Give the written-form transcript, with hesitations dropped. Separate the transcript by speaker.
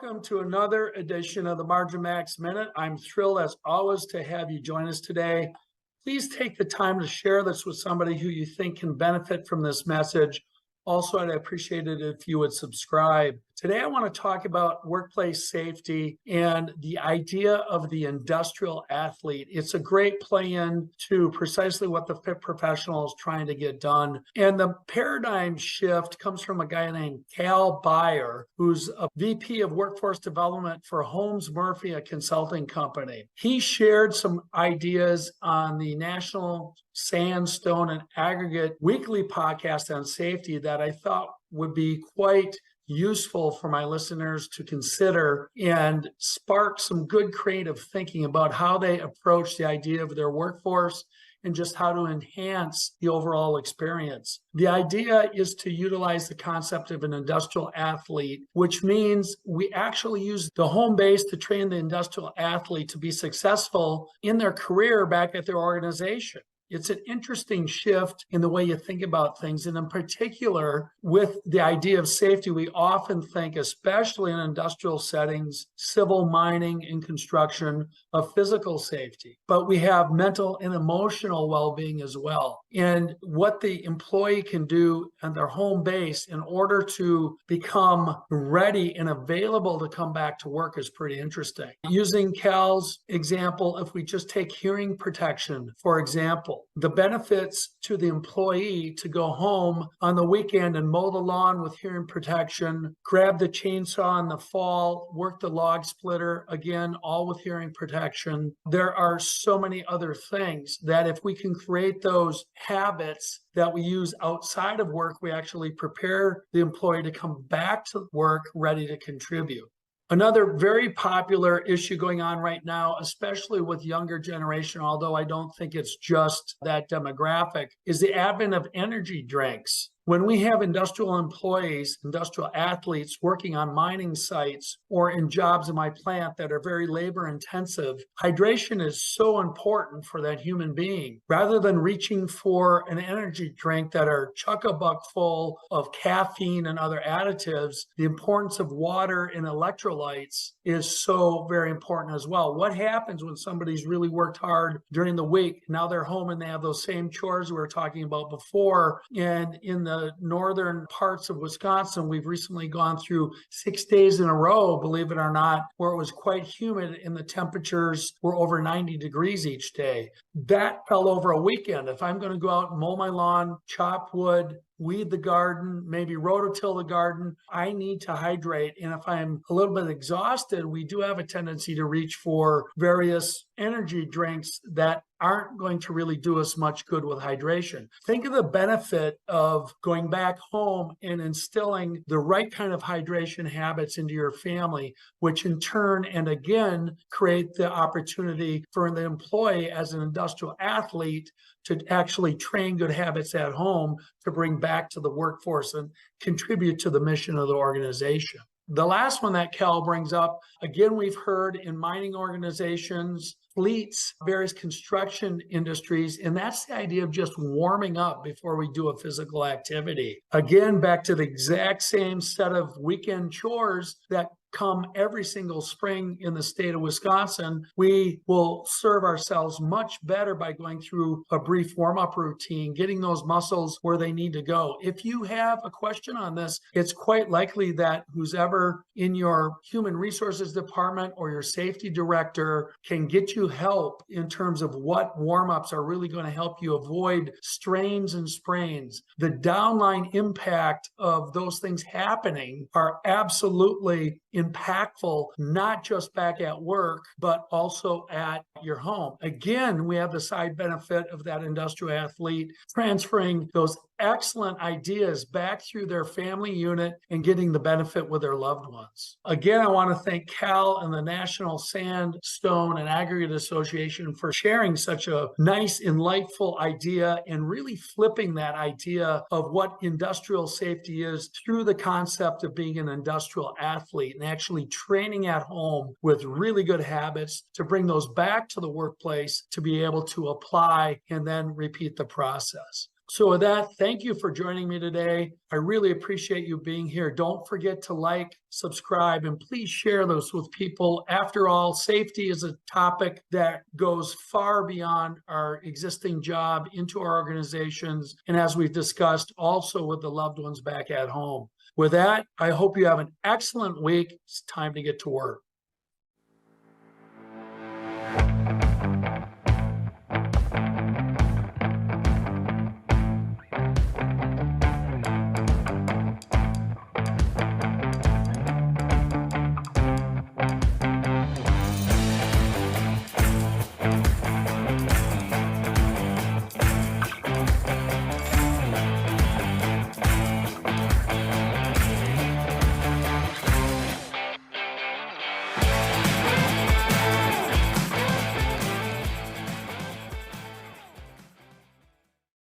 Speaker 1: Welcome to another edition of the Margin Max Minute. I'm thrilled as always to have you join us today. Please take the time to share this with somebody who you think can benefit from this message. Also, I'd appreciate it if you would subscribe. Today, I want to talk about workplace safety and the idea of the industrial athlete. It's a great play-in to precisely what the fit professional is trying to get done. And the paradigm shift comes from a guy named Cal Beyer, who's a VP of Workforce Development for Holmes Murphy, a consulting company. He shared some ideas on the National Sandstone and Aggregate weekly podcast on safety that I thought would be quite useful for my listeners to consider and spark some good creative thinking about how they approach the idea of their workforce and just how to enhance the overall experience. The idea is to utilize the concept of an industrial athlete, which means we actually use the home base to train the industrial athlete to be successful in their career back at their organization. It's an interesting shift in the way you think about things. And in particular, with the idea of safety, we often think, especially in industrial settings, civil, mining, and construction, of physical safety. But we have mental and emotional well-being as well. And what the employee can do on their home base in order to become ready and available to come back to work is pretty interesting. Using Cal's example, if we just take hearing protection, for example, the benefits to the employee to go home on the weekend and mow the lawn with hearing protection, grab the chainsaw in the fall, work the log splitter, again, all with hearing protection. There are so many other things that if we can create those habits that we use outside of work, we actually prepare the employee to come back to work ready to contribute. Another very popular issue going on right now, especially with younger generation, although I don't think it's just that demographic, is the advent of energy drinks. When we have industrial employees, industrial athletes working on mining sites or in jobs in my plant that are very labor intensive, hydration is so important for that human being. Rather than reaching for an energy drink that are chock-a-buck full of caffeine and other additives, the importance of water and electrolytes is so very important as well. What happens when somebody's really worked hard during the week? Now they're home and they have those same chores we were talking about before. And in the northern parts of Wisconsin, we've recently gone through 6 days in a row, believe it or not, where it was quite humid and the temperatures were over 90 degrees each day. That fell over a weekend. If I'm going to go out and mow my lawn, chop wood, weed the garden, maybe rototill the garden, I need to hydrate. And if I'm a little bit exhausted, we do have a tendency to reach for various energy drinks that aren't going to really do us much good with hydration. Think of the benefit of going back home and instilling the right kind of hydration habits into your family, which in turn and again create the opportunity for the employee as an industrial athlete to actually train good habits at home to bring back to the workforce and contribute to the mission of the organization. The last one that Cal brings up, again, we've heard in mining organizations, fleets, various construction industries, and that's the idea of just warming up before we do a physical activity. Again, back to the exact same set of weekend chores that come every single spring in the state of Wisconsin. We will serve ourselves much better by going through a brief warm-up routine, getting those muscles where they need to go. If you have a question on this, it's quite likely that who's ever in your human resources department or your safety director can get you help in terms of what warm-ups are really going to help you avoid strains and sprains. The downline impact of those things happening are absolutely impactful, not just back at work, but also at your home. Again, we have the side benefit of that industrial athlete transferring those excellent ideas back through their family unit and getting the benefit with their loved ones. Again, I want to thank Cal and the National Sandstone and Aggregate Association for sharing such a nice, insightful idea and really flipping that idea of what industrial safety is through the concept of being an industrial athlete and actually training at home with really good habits to bring those back to the workplace to be able to apply and then repeat the process. So with that, thank you for joining me today. I really appreciate you being here. Don't forget to like, subscribe, and please share those with people. After all, safety is a topic that goes far beyond our existing job into our organizations, and as we've discussed, also with the loved ones back at home. With that, I hope you have an excellent week. It's time to get to work.